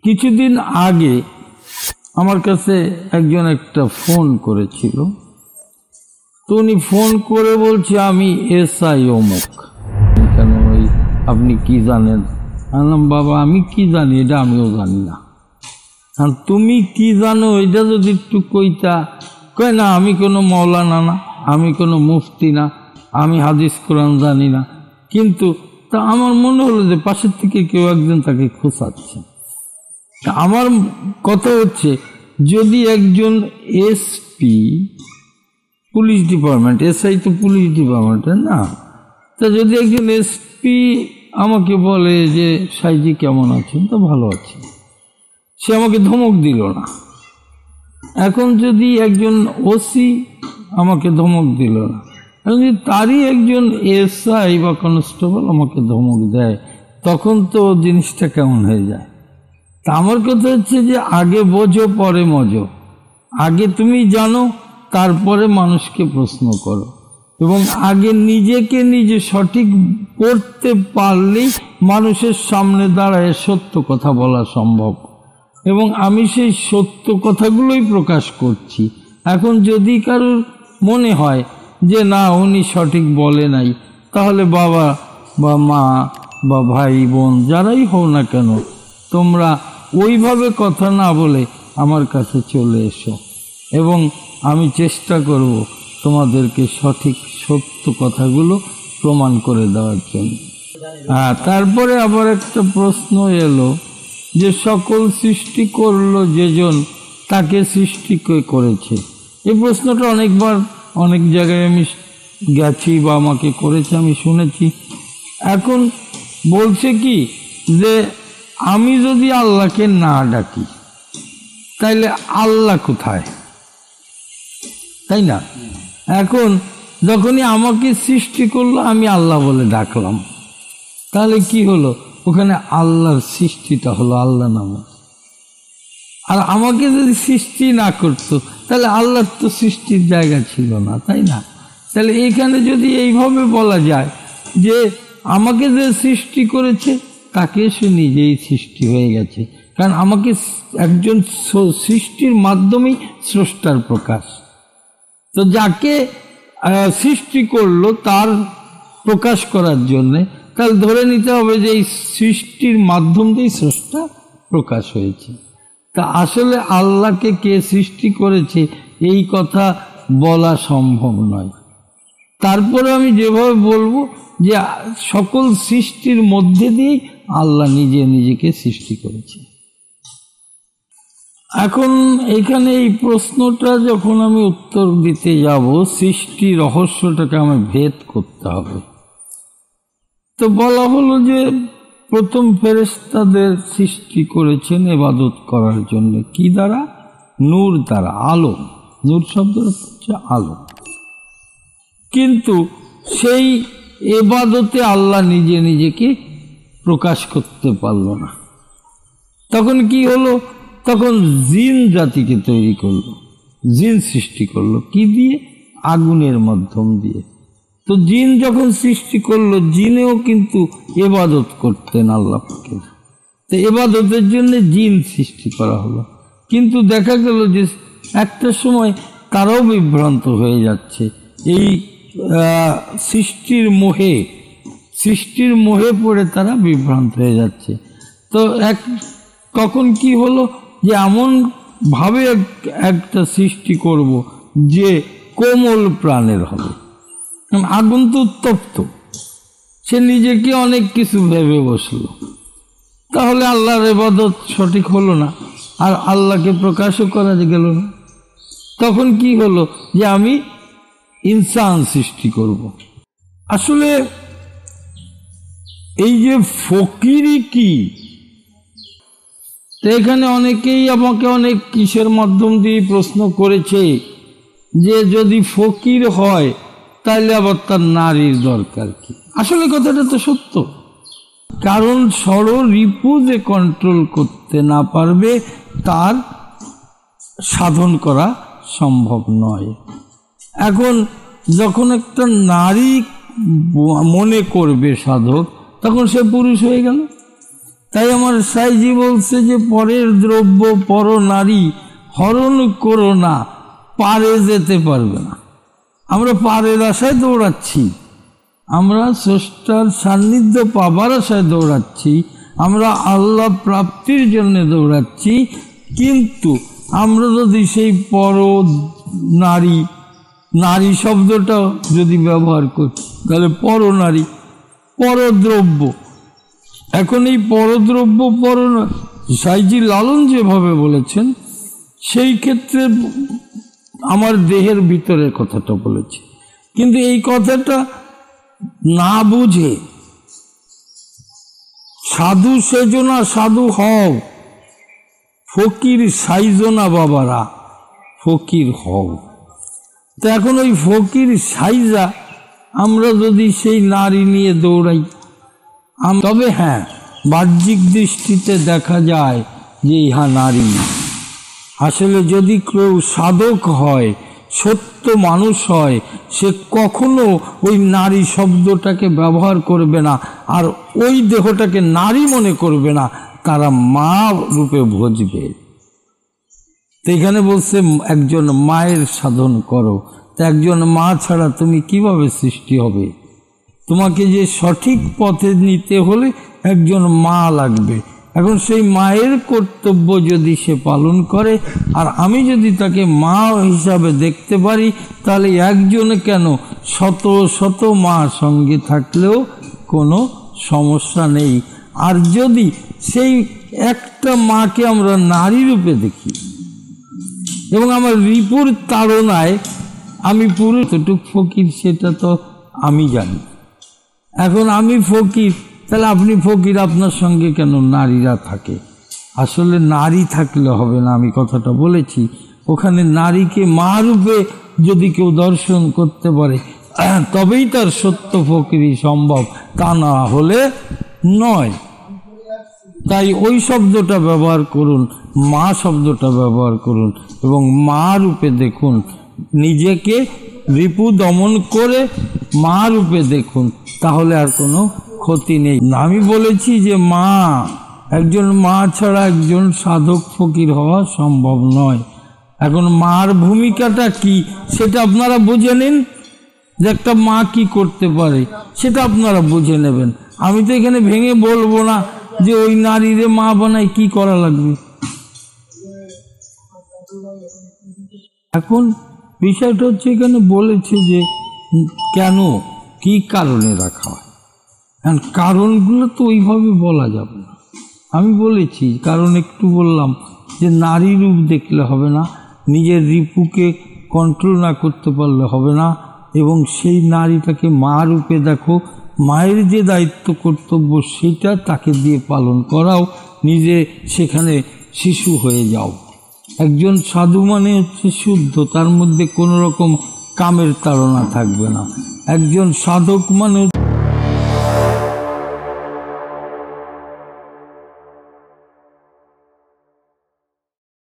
কিছুদিন আগে আমার কাছে একজন একটা ফোন করেছিল। তো উনি ফোন করে বলছে আমি এসআই অমুক। কেন ওই আপনি কি জানেন? বললাম বাবা আমি কি জানি এটা আমিও জানি না। তুমি কি জানো এটা যদি একটু কইতা। কয় না আমি কোনো মৌলানা না, আমি কোনো মুফতি না, আমি হাদিস কোরআন জানি না। কিন্তু তা আমার মনে হলো যে পাশের থেকে কেউ একজন তাকে খোঁচাচ্ছে। আমার কথা হচ্ছে যদি একজন এসপি পুলিশ ডিপার্টমেন্ট, এসআই তো পুলিশ ডিপার্টমেন্টের না, তা যদি একজন এসপি আমাকে বলে যে সাইজি কেমন আছেন, তো ভালো আছি, সে আমাকে ধমক দিল না। এখন যদি একজন ওসি আমাকে ধমক দিল না, যদি তারই একজন এসআই বা কনস্টেবল আমাকে ধমক দেয়, তখন তো জিনিসটা কেমন হয়ে যায়। তা আমার কথা হচ্ছে যে আগে বোঝো পরে মজো। আগে তুমি জানো, তারপরে মানুষকে প্রশ্ন করো, এবং আগে নিজেকে নিজে সঠিক করতে পারলেই মানুষের সামনে দাঁড়ায় সত্য কথা বলা সম্ভব। এবং আমি সেই সত্য কথাগুলোই প্রকাশ করছি। এখন যদি কারোর মনে হয় যে না উনি সঠিক বলে নাই, তাহলে বাবা বা মা বা ভাই বোন যারাই হও না কেন, তোমরা ওইভাবে কথা না বলে আমার কাছে চলে এসো, এবং আমি চেষ্টা করব তোমাদেরকে সঠিক সত্য কথাগুলো প্রমাণ করে দেওয়ার জন্য। তারপরে আবার একটা প্রশ্ন এলো যে সকল সৃষ্টি করলো যেজন, তাকে সৃষ্টি করেছে। এই প্রশ্নটা অনেকবার অনেক জায়গায় আমি গেছি বা আমাকে করেছে, আমি শুনেছি। এখন বলছে কি যে আমি যদি আল্লাহকে না ডাকি তাইলে আল্লাহ কোথায়, তাই না? এখন যখনই আমাকে সৃষ্টি করলো আমি আল্লাহ বলে ডাকলাম, তাহলে কি হলো? ওখানে আল্লাহর সৃষ্টিটা হলো আল্লাহ নামে। আর আমাকে যদি সৃষ্টি না করতো তাহলে আল্লাহর তো সৃষ্টির জায়গা ছিল না, তাই না? তাহলে এখানে যদি এইভাবে বলা যায় যে আমাকে যে সৃষ্টি করেছে তাকে সে নিজেই সৃষ্টি হয়ে গেছে, কারণ আমাকে একজন সৃষ্টির মাধ্যমেই স্রষ্টার প্রকাশ। তো যাকে সৃষ্টি করলো তার প্রকাশ করার জন্যে, তাহলে ধরে নিতে হবে যে এই সৃষ্টির মাধ্যম দিয়েই স্রষ্টা প্রকাশ হয়েছে। তা আসলে আল্লাহকে কে সৃষ্টি করেছে এই কথা বলা সম্ভব নয়। তারপরে আমি যেভাবে বলবো যে সকল সৃষ্টির মধ্যে দিয়েই আল্লাহ নিজে নিজেকে সৃষ্টি করেছে। এখন এখানে এই প্রশ্নটা যখন আমি উত্তর দিতে যাব, সৃষ্টি রহস্যটাকে আমি ভেদ করতে হবে। তো বলা হলো যে প্রথম ফেরেশতাদের সৃষ্টি করেছেন ইবাদত করার জন্য। কি দ্বারা? নূর দ্বারা, আলো। নূর শব্দটা হচ্ছে আলো। কিন্তু সেই ইবাদতে আল্লাহ নিজে নিজেকে প্রকাশ করতে পারল না। তখন কি হলো? তখন জিন জাতিকে তৈরি করলো, জিন সৃষ্টি করলো। কি দিয়ে? আগুনের মাধ্যম দিয়ে। তো জিন যখন সৃষ্টি করলো, জিনেও কিন্তু ইবাদত করতেন আল্লাহ পাকের। তো ইবাদতের জন্য জিন সৃষ্টি করা হলো। কিন্তু দেখা গেল যে একটা সময় তারাও বিভ্রান্ত হয়ে যাচ্ছে এই সৃষ্টির মোহে পড়ে তারা বিভ্রান্ত হয়ে যাচ্ছে। তো তখন কি হলো যে এমন ভাবে একটা সৃষ্টি করব যে কোমল প্রাণের হবে। আগুন তো উত্তপ্ত, সে নিজেকে অনেক কিছু ভেবে বসলো, তাহলে আল্লাহর ইবাদত সঠিক হলো না, আর আল্লাহকে প্রকাশও করা গেল না। তখন কি হলো যে আমি ইনসান সৃষ্টি করব। আসলে এই যে ফকিরি কি, এখানে অনেকেই আমাকে অনেক কিসের মাধ্যম দিয়ে প্রশ্ন করেছে যে যদি ফকির হয় তাহলে আবার তার নারীর দরকার কি? আসলে কথাটা তো সত্য, কারণ ষড়রিপু যে কন্ট্রোল করতে না পারবে তার সাধন করা সম্ভব নয়। এখন যখন একটা নারী মনে করবে সাধক, তখন সে পুরুষ হয়ে গেল। তাই আমার সাইজি বলছে যে পরের দ্রব্য পর নারী হরণ করো না, পারে যেতে পারবে না। আমরা পারের আশায় দৌড়াচ্ছি, আমরা স্রষ্টার সান্নিধ্য পাবার আশায় দৌড়াচ্ছি, আমরা আল্লাহ প্রাপ্তির জন্য দৌড়াচ্ছি। কিন্তু আমরা যদি সেই পর নারী, নারী শব্দটা যদি ব্যবহার করি তাহলে পর নারী, পরদ্রব্য। এখন এই পরদ্রব্য পর সাইজি লালন যেভাবে বলেছেন সেই ক্ষেত্রে আমার দেহের ভিতরের কথাটা বলেছি, কিন্তু এই কথাটা না বুঝে সাধু সেজো না সাধু হও, ফকির সাইজো না বাবারা, ফকির হও। তো এখন ওই ফকির সাইজা আমরা যদি সেই নারী নিয়ে দৌড়াই, তবে হ্যাঁ বাহ্যিক দৃষ্টিতে দেখা যায় যে ইহা নারী। আসলে যদি কেউ সাধক হয়, সত্য মানুষ হয়, সে কখনো ওই নারী শব্দটাকে ব্যবহার করবে না, আর ওই দেহটাকে নারী মনে করবে না, তারা মা রূপে ভজবে। তো এখানে বলছে একজন মায়ের সাধন করো। তা একজন মা ছাড়া তুমি কিভাবে সৃষ্টি হবে? তোমাকে যে সঠিক পথে নিতে হলে একজন মা লাগবে। এখন সেই মায়ের কর্তব্য যদি সে পালন করে, আর আমি যদি তাকে মা হিসাবে দেখতে পারি, তাহলে একজনে কেন শত শত মা সঙ্গে থাকলেও কোনো সমস্যা নেই। আর যদি সেই একটা মাকে আমরা নারী রূপে দেখি এবং আমার রিপুর তাড়নায় আমি পুরো এতটুক ফকির, সেটা তো আমি জানি। এখন আমি ফকির, তাহলে আপনি ফকির, আপনার সঙ্গে কেন নারীরা থাকে? আসলে নারী থাকলে হবে না, আমি কথাটা বলেছি। ওখানে নারীকে মা রূপে যদি কেউ দর্শন করতে পারে তবেই তার সত্য ফকিরি সম্ভব, তা না হলে নয়। তাই ওই শব্দটা ব্যবহার করুন, মা শব্দটা ব্যবহার করুন এবং মা রূপে দেখুন নিজেকে, রিপু দমন করে মা রূপে দেখুন, তাহলে আর কোনো ক্ষতি নেই। আমি বলেছি যে মা, একজন মা ছাড়া একজন সাধক ফকির হওয়া সম্ভব নয়। এখন মার ভূমিকাটা কি সেটা আপনারা বুঝে নিন, যে একটা মা কি করতে পারে সেটা আপনারা বুঝে নেবেন। আমি তো এখানে ভেঙে বলবো না যে ওই নারীরে মা বানায় কি করা লাগবে। এখন বিষয়টা হচ্ছে এখানে বলেছে যে কেন, কি কারণে রাখা হয়। কারণগুলো তো ওইভাবে বলা যাবে না। আমি বলেছি কারণ একটু বললাম যে নারী রূপ দেখলে হবে না, নিজের রিপুকে কন্ট্রোল না করতে পারলে হবে না, এবং সেই নারীটাকে মা রূপে দেখো, মায়ের যে দায়িত্ব কর্তব্য সেটা তাকে দিয়ে পালন করাও, নিজে সেখানে শিশু হয়ে যাও। একজন সাধু মানে হচ্ছে শুদ্ধ, তার মধ্যে কোনো রকম কামের তাড়না থাকবে না। একজন সাধক মানে